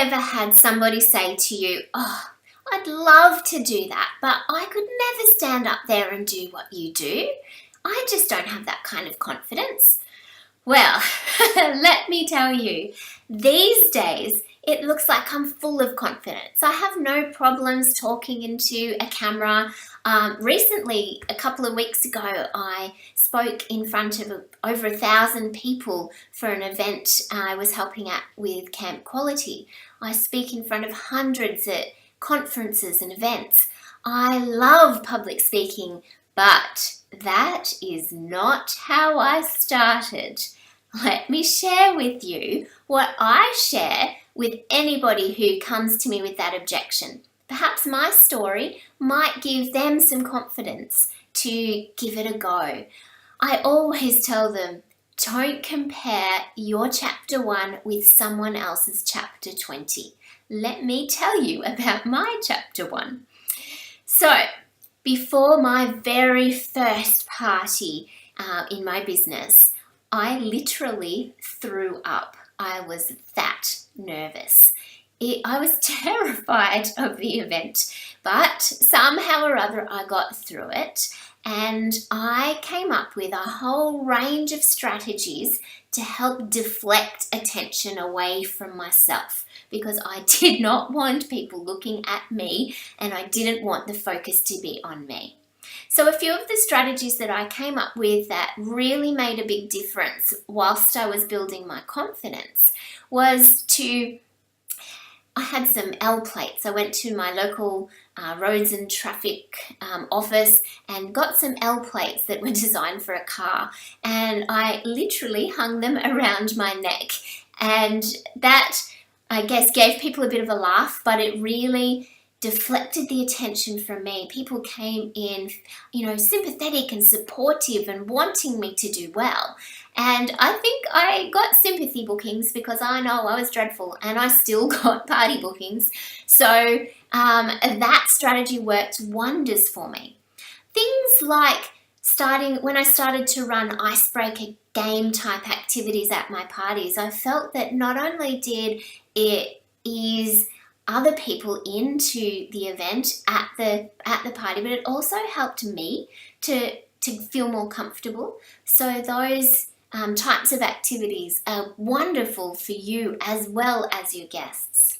ever had somebody say to you, "Oh, I'd love to do that, but I could never stand up there and do what you do. I just don't have that kind of confidence"? Well, let me tell you, these days it looks like I'm full of confidence. I have no problems talking into a camera. Recently, a couple of weeks ago, I spoke in front of over 1,000 people for an event I was helping at with Camp Quality. I speak in front of hundreds at conferences and events. I love public speaking, but that is not how I started. Let me share with you what I share with anybody who comes to me with that objection. Perhaps my story might give them some confidence to give it a go. I always tell them, don't compare your chapter 1 with someone else's chapter 20. Let me tell you about my chapter 1. So, before my very first party in my business, I literally threw up. I was that nervous. I was terrified of the event, but somehow or other I got through it, and I came up with a whole range of strategies to help deflect attention away from myself, because I did not want people looking at me and I didn't want the focus to be on me. So a few of the strategies that I came up with that really made a big difference whilst I was building my confidence was I had some L plates. I went to my local roads and traffic office and got some L plates that were designed for a car, and I literally hung them around my neck, and that, I guess, gave people a bit of a laugh, but it really deflected the attention from me. People came in, sympathetic and supportive and wanting me to do well. And I think I got sympathy bookings because I know I was dreadful, and I still got party bookings. So that strategy worked wonders for me. Things like when I started to run icebreaker game type activities at my parties, I felt that not only did it ease other people into the event at the party, but it also helped me to feel more comfortable. So those types of activities are wonderful for you as well as your guests.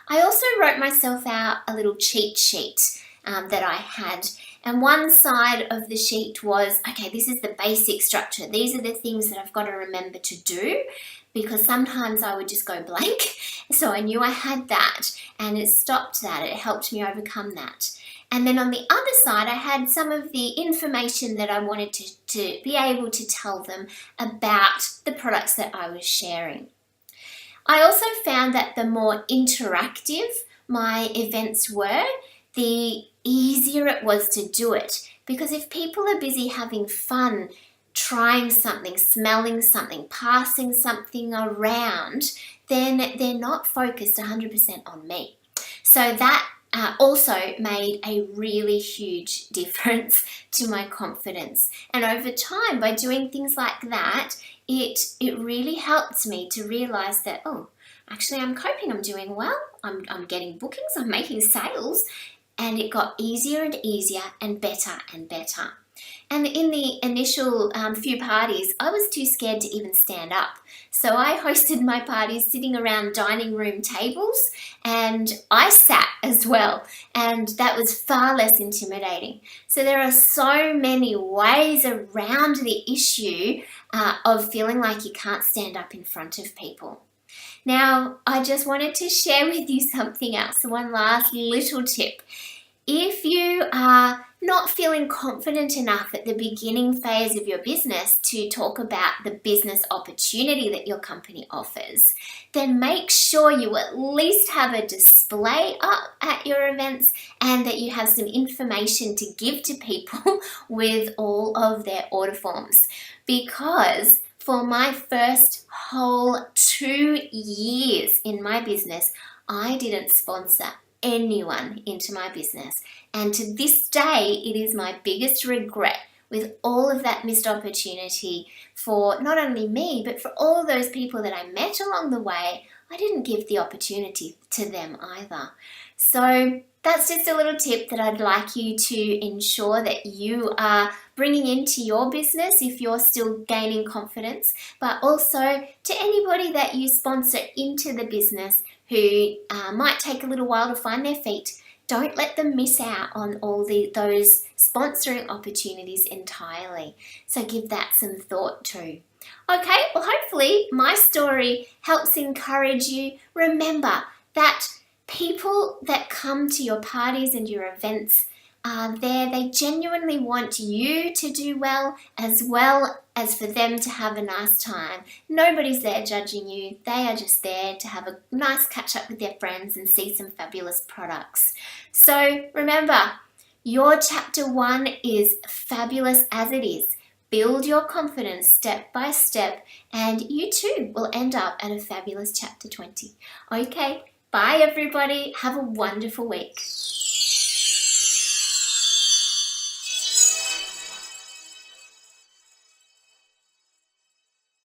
I also wrote myself out a little cheat sheet that I had, and one side of the sheet was, okay, this is the basic structure. These are the things that I've got to remember to do, because sometimes I would just go blank. So I knew I had that, and it stopped that. It helped me overcome that. And then on the other side, I had some of the information that I wanted to be able to tell them about the products that I was sharing. I also found that the more interactive my events were, the easier it was to do it. Because if people are busy having fun, trying something, smelling something, passing something around, then they're not focused 100% on me. So that also made a really huge difference to my confidence. And over time, by doing things like that, it really helped me to realize that, oh, actually I'm coping, I'm doing well, I'm getting bookings, I'm making sales, and it got easier and easier and better and better. And in the initial few parties, I was too scared to even stand up. So I hosted my parties sitting around dining room tables, and I sat as well. And that was far less intimidating. So there are so many ways around the issue of feeling like you can't stand up in front of people. Now, I just wanted to share with you something else, one last little tip. If you are not feeling confident enough at the beginning phase of your business to talk about the business opportunity that your company offers, then make sure you at least have a display up at your events and that you have some information to give to people with all of their order forms. Because for my first whole 2 years in my business, I didn't sponsor anyone into my business, and to this day it is my biggest regret, with all of that missed opportunity for not only me but for all those people that I met along the way. I didn't give the opportunity to them either. So that's just a little tip that I'd like you to ensure that you are bringing into your business if you're still gaining confidence, but also to anybody that you sponsor into the business who might take a little while to find their feet. Don't let them miss out on all those sponsoring opportunities entirely. So give that some thought too. Okay, well hopefully my story helps encourage you. Remember that people that come to your parties and your events are there. They genuinely want you to do well as for them to have a nice time. Nobody's there judging you. They are just there to have a nice catch up with their friends and see some fabulous products. So remember, your chapter 1 is fabulous as it is. Build your confidence step by step and you too will end up at a fabulous chapter 20. Okay. Bye everybody. Have a wonderful week.